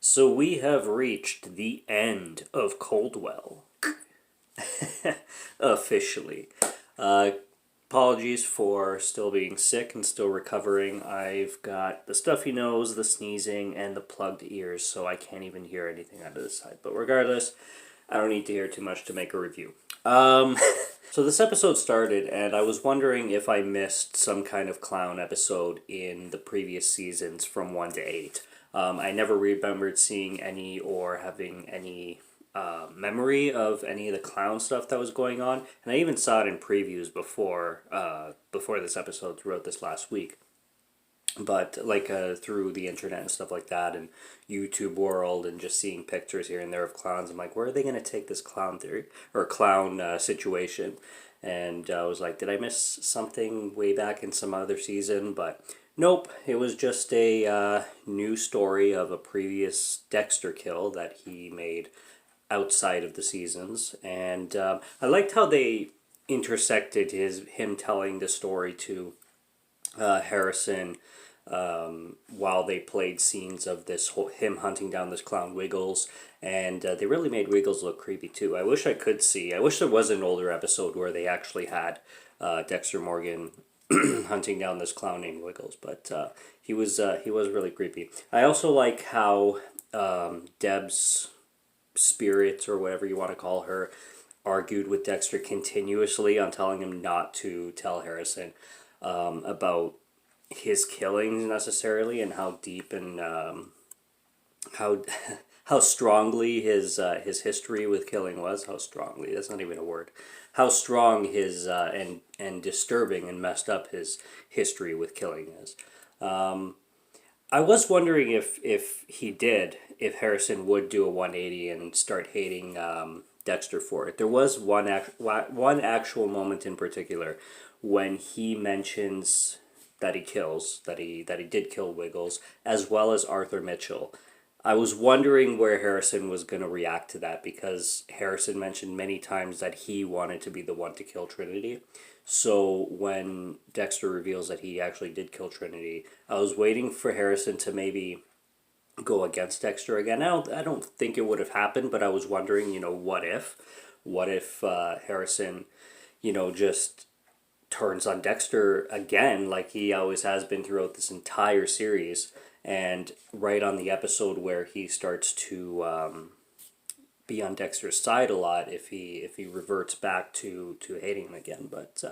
So we have reached the end of Coldwell. Officially. Uh, Apologies for still being sick and still recovering. I've got the stuffy nose, the sneezing, and the plugged ears, so I can't even hear anything out of this side. But regardless, I don't need to hear too much to make a review. So this episode started, and I was wondering if I missed some kind of clown episode in the previous seasons from 1 to 8. I never remembered seeing any or having any memory of any of the clown stuff that was going on, and I even saw it in previews before this episode throughout this last week. But through the internet and stuff like that, and YouTube world, and just seeing pictures here and there of clowns, I'm like, where are they going to take this clown theory or clown situation? And I was like, did I miss something way back in some other season? But nope, it was just a new story of a previous Dexter kill that he made outside of the seasons, and I liked how they intersected him telling the story to Harrison while they played scenes of him hunting down this clown Wiggles, and they really made Wiggles look creepy too. I wish there was an older episode where they actually had Dexter Morgan hunting down this clown named Wiggles, but he was really creepy. I also like how Deb's spirit, or whatever you want to call her, argued with Dexter continuously on telling him not to tell Harrison about his killings necessarily, and how deep and how how strongly his history with killing was. How strongly, that's not even a word. How strong his and disturbing and messed up his history with killing is. I was wondering if Harrison would do a 180 and start hating Dexter for it. There was one actual moment in particular when he mentions that he did kill Wiggles, as well as Arthur Mitchell. I was wondering where Harrison was going to react to that, because Harrison mentioned many times that he wanted to be the one to kill Trinity. So when Dexter reveals that he actually did kill Trinity, I was waiting for Harrison to maybe go against Dexter again. I don't think it would have happened, but I was wondering, what if? What if Harrison, just turns on Dexter again, like he always has been throughout this entire series, and right on the episode where he starts to be on Dexter's side a lot, if he reverts back to hating him again. But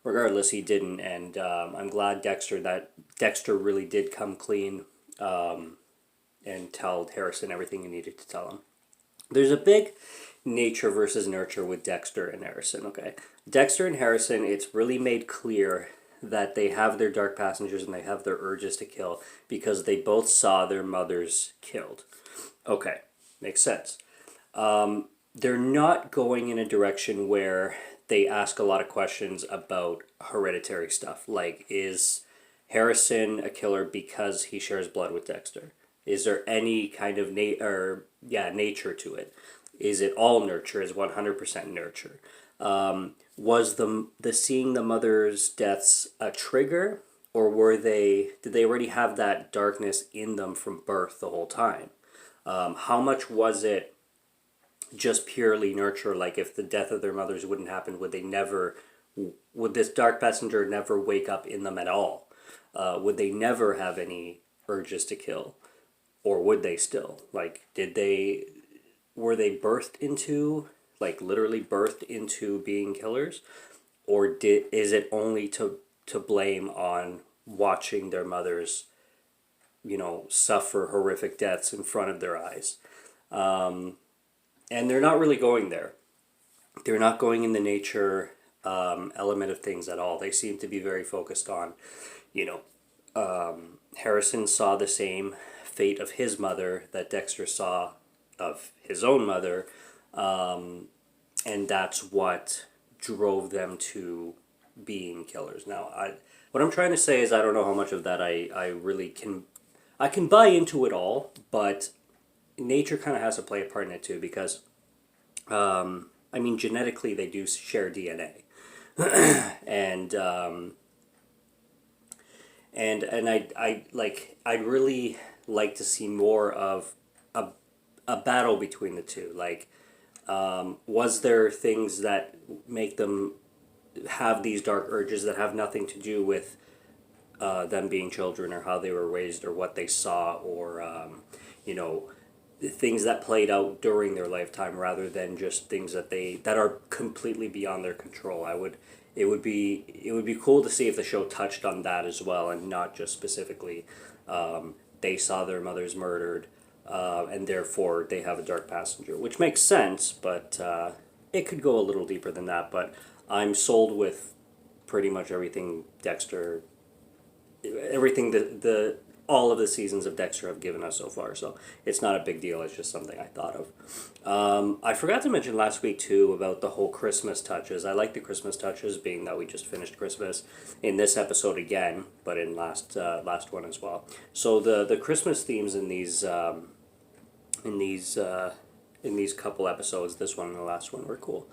regardless, he didn't, and I'm glad Dexter really did come clean and tell Harrison everything he needed to tell him. There's a big nature versus nurture with Dexter and Harrison, okay? Dexter and Harrison, it's really made clear that they have their dark passengers and they have their urges to kill because they both saw their mothers killed. Okay, makes sense. They're not going in a direction where they ask a lot of questions about hereditary stuff, like, is Harrison a killer because he shares blood with Dexter? Is there any kind of nature to it? Is it all nurture? Is 100% nurture? Was the seeing the mother's deaths a trigger, or did they already have that darkness in them from birth the whole time? How much was it just purely nurture? Like, if the death of their mothers wouldn't happen, would this dark passenger never wake up in them at all? Would they never have any urges to kill? Or would they still? Like, were they birthed into, like literally birthed into being killers? Or is it only to blame on watching their mothers, suffer horrific deaths in front of their eyes? And they're not really going there. They're not going in the nature element of things at all. They seem to be very focused on, Harrison saw the same fate of his mother that Dexter saw of his own mother, and that's what drove them to being killers. Now, what I'm trying to say is, I don't know how much of that I really can buy into it all, but nature kind of has to play a part in it too, because genetically they do share DNA, and I'd really like to see more of a, a battle between the two. Like, was there things that make them have these dark urges that have nothing to do with them being children or how they were raised or what they saw or you know, things that played out during their lifetime rather than just things that are completely beyond their control. It would be cool to see if the show touched on that as well and not just specifically they saw their mothers murdered and therefore they have a dark passenger, which makes sense, but it could go a little deeper than that. But I'm sold with pretty much everything Dexter, everything the all of the seasons of Dexter have given us so far. So it's not a big deal. It's just something I thought of. I forgot to mention last week too about the whole Christmas touches. I like the Christmas touches, being that we just finished Christmas in this episode again, but in last one as well. So the Christmas themes in these in these couple episodes, this one and the last one, were cool.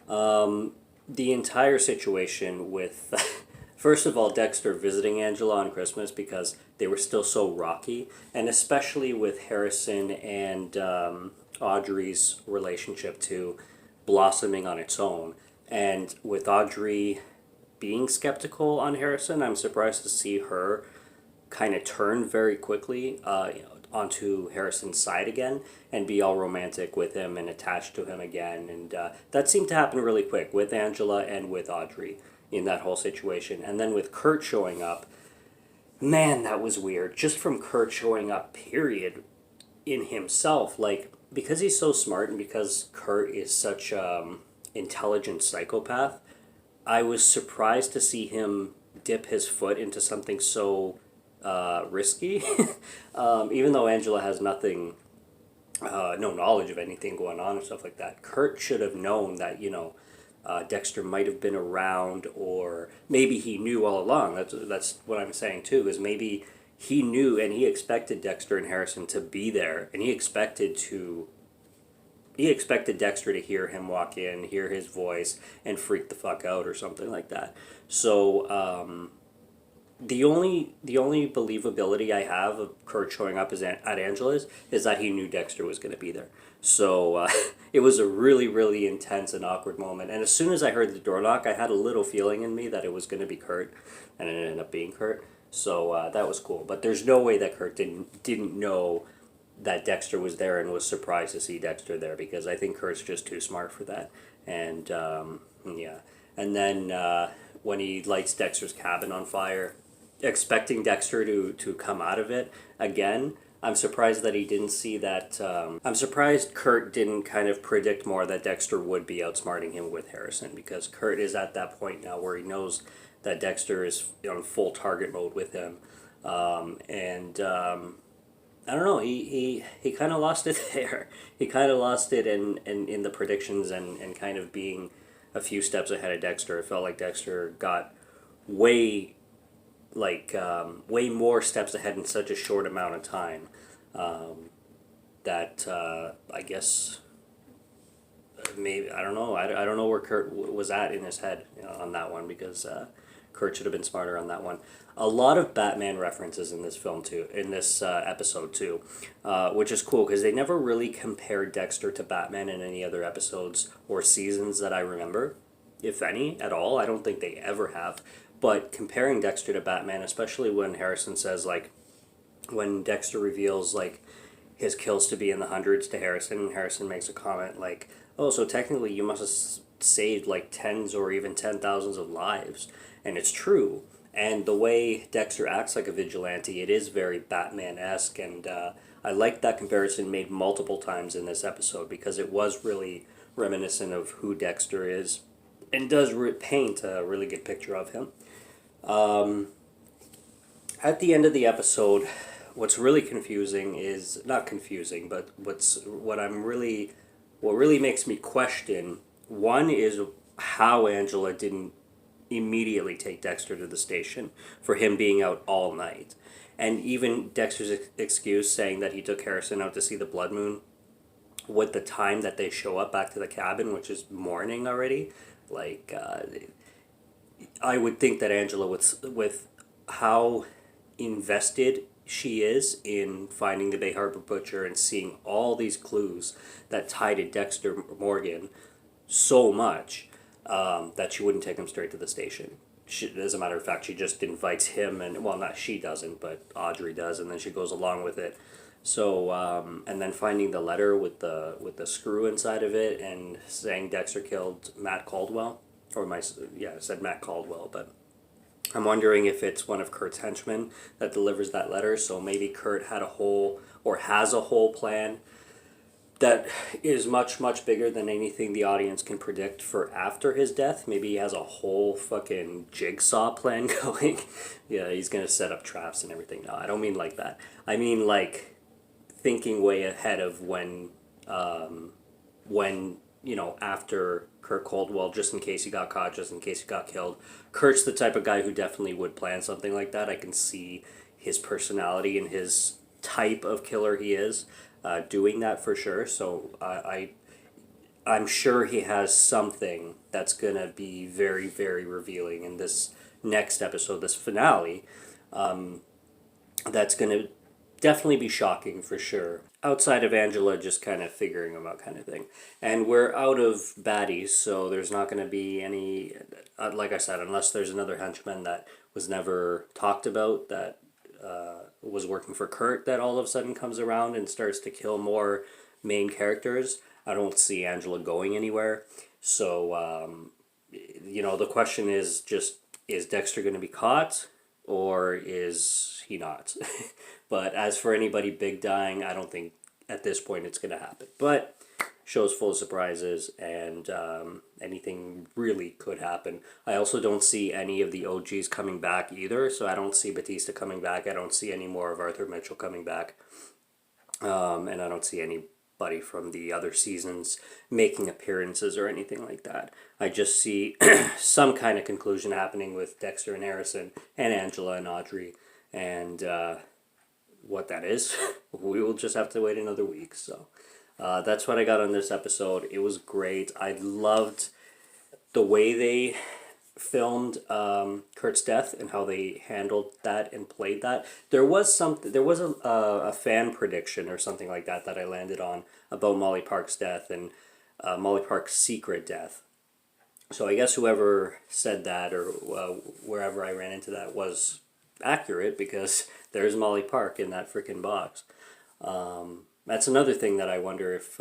The entire situation with first of all, Dexter visiting Angela on Christmas because they were still so rocky, and especially with Harrison and Audrey's relationship to blossoming on its own. And with Audrey being skeptical on Harrison, I'm surprised to see her kind of turn very quickly onto Harrison's side again and be all romantic with him and attached to him again. And that seemed to happen really quick with Angela and with Audrey in that whole situation. And then with Kurt showing up, man, that was weird. Just from Kurt showing up, period, in himself, like, because he's so smart and because Kurt is such intelligent psychopath, I was surprised to see him dip his foot into something so risky. Even though Angela has nothing, no knowledge of anything going on and stuff like that, Kurt should have known that, Dexter might have been around, or maybe he knew all along. That's what I'm saying too, is maybe he knew and he expected Dexter and Harrison to be there, and he expected Dexter to hear him walk in, hear his voice, and freak the fuck out or something like that. So the only believability I have of Kurt showing up at Angela's is that he knew Dexter was going to be there. So it was a really, really intense and awkward moment. And as soon as I heard the door knock, I had a little feeling in me that it was going to be Kurt, and it ended up being Kurt. So that was cool. But there's no way that Kurt didn't know that Dexter was there and was surprised to see Dexter there, because I think Kurt's just too smart for that. And yeah. And then when he lights Dexter's cabin on fire, expecting Dexter to come out of it again, I'm surprised that he didn't see that. I'm surprised Kurt didn't kind of predict more that Dexter would be outsmarting him with Harrison, because Kurt is at that point now where he knows that Dexter is on full target mode with him. I don't know, he kind of lost it there. He kind of lost it in the predictions and kind of being a few steps ahead of Dexter. It felt like Dexter got way more steps ahead in such a short amount of time that I guess maybe, I don't know. I don't know where Kurt was at in his head on that one, because Kurt should have been smarter on that one. A lot of Batman references in this film too, in this episode too, which is cool because they never really compared Dexter to Batman in any other episodes or seasons that I remember, if any at all. I don't think they ever have. But comparing Dexter to Batman, especially when Harrison says, like, when Dexter reveals, like, his kills to be in the hundreds to Harrison, and Harrison makes a comment like, oh, so technically you must have saved, like, tens or even 10,000s of lives. And it's true. And the way Dexter acts like a vigilante, it is very Batman-esque, and I like that comparison made multiple times in this episode, because it was really reminiscent of who Dexter is, and does paint a really good picture of him. At the end of the episode, what's really confusing is, not confusing, but what really makes me question, one is how Angela didn't immediately take Dexter to the station for him being out all night. And even Dexter's excuse saying that he took Harrison out to see the blood moon with the time that they show up back to the cabin, which is morning already. Like, I would think that Angela, with how invested she is in finding the Bay Harbor Butcher and seeing all these clues that tie to Dexter Morgan so much that she wouldn't take him straight to the station. As a matter of fact, she just invites him, and well, not she doesn't, but Audrey does, and then she goes along with it. So, and then finding the letter with the screw inside of it, and saying Dexter killed Matt Caldwell, or I said Matt Caldwell, but I'm wondering if it's one of Kurt's henchmen that delivers that letter. So maybe Kurt had a whole or has a whole plan that is much, much bigger than anything the audience can predict for after his death. Maybe he has a whole fucking jigsaw plan going. Yeah, he's going to set up traps and everything. No, I don't mean like that. I mean like thinking way ahead of when, after Kurt Coldwell, just in case he got caught, just in case he got killed. Kurt's the type of guy who definitely would plan something like that. I can see his personality and his type of killer he is doing that for sure. So I'm sure he has something that's going to be very, very revealing in this next episode, this finale, that's going to definitely be shocking for sure. Outside of Angela just kind of figuring them out kind of thing. And we're out of baddies, so there's not going to be any, like I said, unless there's another henchman that was never talked about that was working for Kurt that all of a sudden comes around and starts to kill more main characters. I don't see Angela going anywhere. So, the question is just, is Dexter going to be caught or is he not? But as for anybody big dying, I don't think at this point it's going to happen. But show's full of surprises, and anything really could happen. I also don't see any of the OGs coming back either, so I don't see Batista coming back. I don't see any more of Arthur Mitchell coming back. And I don't see anybody from the other seasons making appearances or anything like that. I just see some kind of conclusion happening with Dexter and Harrison and Angela and Audrey, and what that is, we will just have to wait another week. So that's what I got on this episode. It was great. I loved the way they filmed Kurt's death and how they handled that and played that. There was a fan prediction or something like that I landed on about Molly Park's death and Molly Park's secret death. So I guess whoever said that or wherever I ran into that was accurate, because there's Molly Park in that freaking box. That's another thing that I wonder if,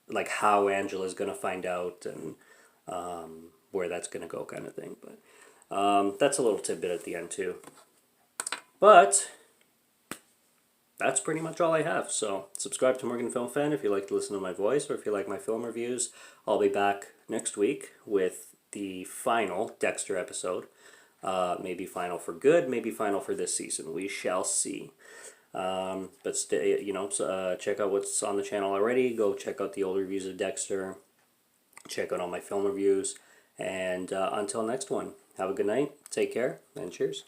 like, how Angela's going to find out and where that's going to go kind of thing. But that's a little tidbit at the end too. But that's pretty much all I have. So subscribe to Morgan Film Fan if you like to listen to my voice, or if you like my film reviews. I'll be back next week with the final Dexter episode. Maybe final for good, maybe final for this season. We shall see. But stay, check out what's on the channel already. Go check out the old reviews of Dexter. Check out all my film reviews. And until next one, have a good night, take care, and cheers.